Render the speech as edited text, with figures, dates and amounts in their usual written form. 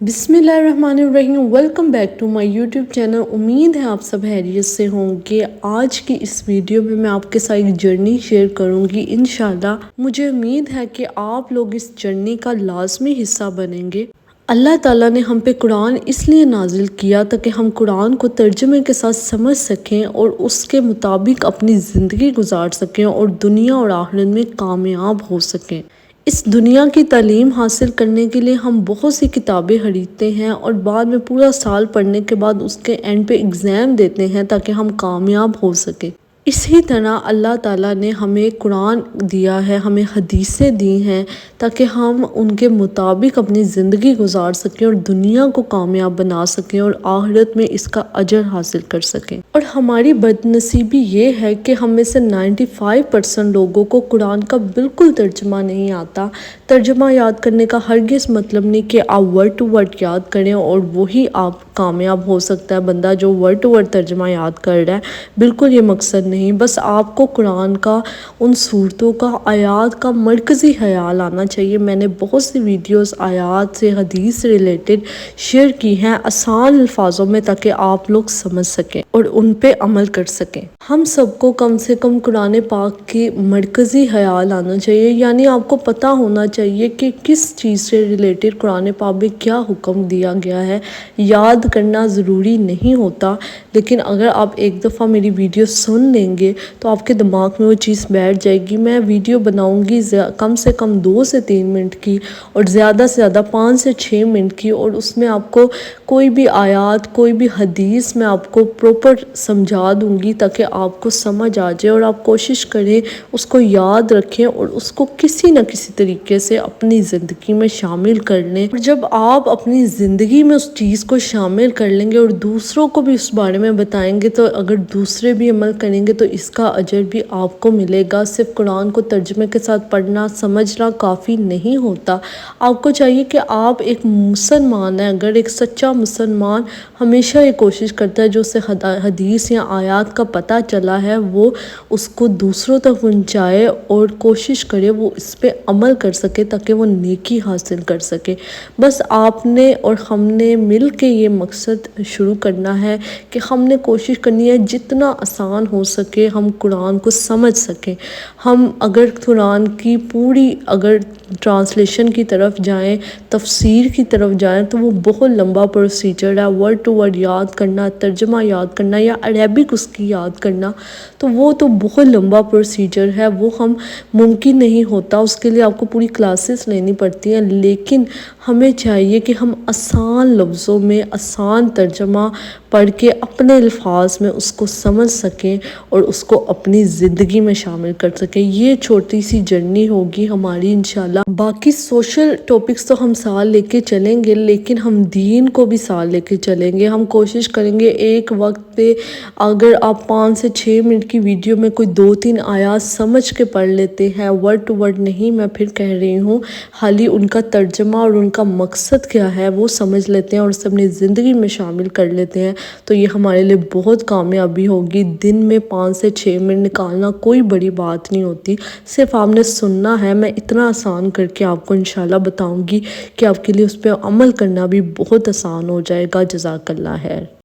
بسم اللہ الرحمن الرحیم، welcome back to my YouTube channel. امید ہے آپ سب خیریت سے ہوں گے۔ آج کی اس ویڈیو میں آپ کے ساتھ ایک جرنی شیئر کروں گی انشاءاللہ۔ مجھے امید ہے کہ آپ لوگ اس جرنی کا لازمی حصہ بنیں گے۔ اللہ تعالیٰ نے ہم پہ قرآن اس لیے نازل کیا تاکہ ہم قرآن کو ترجمے کے ساتھ سمجھ سکیں اور اس کے مطابق اپنی زندگی گزار سکیں اور دنیا اور آخرت میں کامیاب ہو سکیں۔ اس دنیا کی تعلیم حاصل کرنے کے لیے ہم بہت سی کتابیں خریدتے ہیں اور بعد میں پورا سال پڑھنے کے بعد اس کے اینڈ پہ ایگزام دیتے ہیں تاکہ ہم کامیاب ہو سکیں۔ اسی طرح اللہ تعالیٰ نے ہمیں قرآن دیا ہے، ہمیں حدیثیں دی ہیں تاکہ ہم ان کے مطابق اپنی زندگی گزار سکیں اور دنیا کو کامیاب بنا سکیں اور آخرت میں اس کا اجر حاصل کر سکیں۔ اور ہماری بد نصیبی یہ ہے کہ ہم میں سے 95% لوگوں کو قرآن کا بالکل ترجمہ نہیں آتا۔ ترجمہ یاد کرنے کا ہرگز مطلب نہیں کہ آپ ورڈ ٹو ورڈ یاد کریں اور وہی آپ کامیاب ہو سکتا ہے۔ بندہ جو ورڈ ٹو ورڈ ترجمہ یاد کر رہا ہے، بالکل یہ مقصد نہیں۔ بس آپ کو قرآن کا، ان صورتوں کا، آیات کا مرکزی خیال آنا چاہیے۔ میں نے بہت سی ویڈیوز آیات سے، حدیث سے ریلیٹڈ شیئر کی ہیں آسان الفاظوں میں تاکہ آپ لوگ سمجھ سکیں اور ان پہ عمل کر سکیں۔ ہم سب کو کم سے کم قرآن پاک کی مرکزی خیال آنا چاہیے، یعنی آپ کو پتہ ہونا چاہیے کہ کس چیز سے ریلیٹڈ قرآن پاک میں کیا حکم دیا گیا ہے۔ یاد کرنا ضروری نہیں ہوتا، لیکن اگر آپ ایک دفعہ میری ویڈیو سن لیں گے تو آپ کے دماغ میں وہ چیز بیٹھ جائے گی۔ میں ویڈیو بناؤں گی کم سے کم 2 سے 3 منٹ کی اور زیادہ سے زیادہ 5 سے 6 منٹ کی، اور اس میں آپ کو کوئی بھی آیات، کوئی بھی حدیث میں آپ کو پروپر سمجھا دوں گی تاکہ آپ کو سمجھ آ جائے اور آپ کوشش کریں اس کو یاد رکھیں اور اس کو کسی نہ کسی طریقے سے اپنی زندگی میں شامل کر لیں۔ اور جب آپ اپنی زندگی میں اس چیز کو شامل کر لیں گے اور دوسروں کو بھی اس بارے میں بتائیں گے، تو اگر دوسرے بھی عمل کریں گے تو اس کا اجر بھی آپ کو ملے گا۔ صرف قرآن کو ترجمے کے ساتھ پڑھنا، سمجھنا کافی نہیں ہوتا۔ آپ کو چاہیے کہ آپ ایک مسلمان ہیں، اگر ایک سچا مسلمان ہمیشہ یہ کوشش کرتا ہے جو اسے حدیث یا آیات کا پتہ چلا ہے وہ اس کو دوسروں تک پہنچائے اور کوشش کرے وہ اس پہ عمل کر سکے تاکہ وہ نیکی حاصل کر سکے۔ بس آپ نے اور ہم نے مل کے یہ مقصد شروع کرنا ہے کہ ہم نے کوشش کرنی ہے جتنا آسان ہو سکے ہم قرآن کو سمجھ سکیں۔ ہم اگر قرآن کی پوری ٹرانسلیشن کی طرف جائیں، تفسیر کی طرف جائیں، تو وہ بہت لمبا پروسیجر ہے۔ ورڈ ٹو ورڈ یاد کرنا، ترجمہ یاد کرنا یا عربک اس کی یاد کرنا، تو وہ تو بہت لمبا پروسیجر ہے، وہ ہم ممکن نہیں ہوتا۔ اس کے لیے آپ کو پوری کلاسز لینی پڑتی ہیں، لیکن ہمیں چاہیے کہ ہم آسان لفظوں میں آسان ترجمہ پڑھ کے اپنے الفاظ میں اس کو سمجھ سکیں اور اس کو اپنی زندگی میں شامل کر سکیں۔ یہ چھوٹی سی جرنی ہوگی ہماری انشاءاللہ۔ باقی سوشل ٹاپکس تو ہم ساتھ لے کے چلیں گے، لیکن ہم دین کو بھی ساتھ لے کے چلیں گے۔ ہم کوشش کریں گے ایک وقت پہ اگر آپ 5 سے 6 منٹ کی ویڈیو میں کوئی 2-3 آیات سمجھ کے پڑھ لیتے ہیں، ورڈ ٹو ورڈ نہیں، میں پھر کہہ رہی ہوں، خالی ان کا ترجمہ اور ان کا مقصد کیا ہے وہ سمجھ لیتے ہیں اور اسے اپنی زندگی میں شامل کر لیتے ہیں، تو یہ ہمارے لیے بہت کامیابی ہوگی۔ دن میں 5 سے 6 منٹ نکالنا کوئی بڑی بات نہیں ہوتی، صرف آپ نے سننا ہے۔ میں اتنا آسان کر کے آپ کو انشاءاللہ بتاؤں گی کہ آپ کے لیے اس پہ عمل کرنا بھی بہت آسان ہو جائے گا۔ جزاک اللہ خیر۔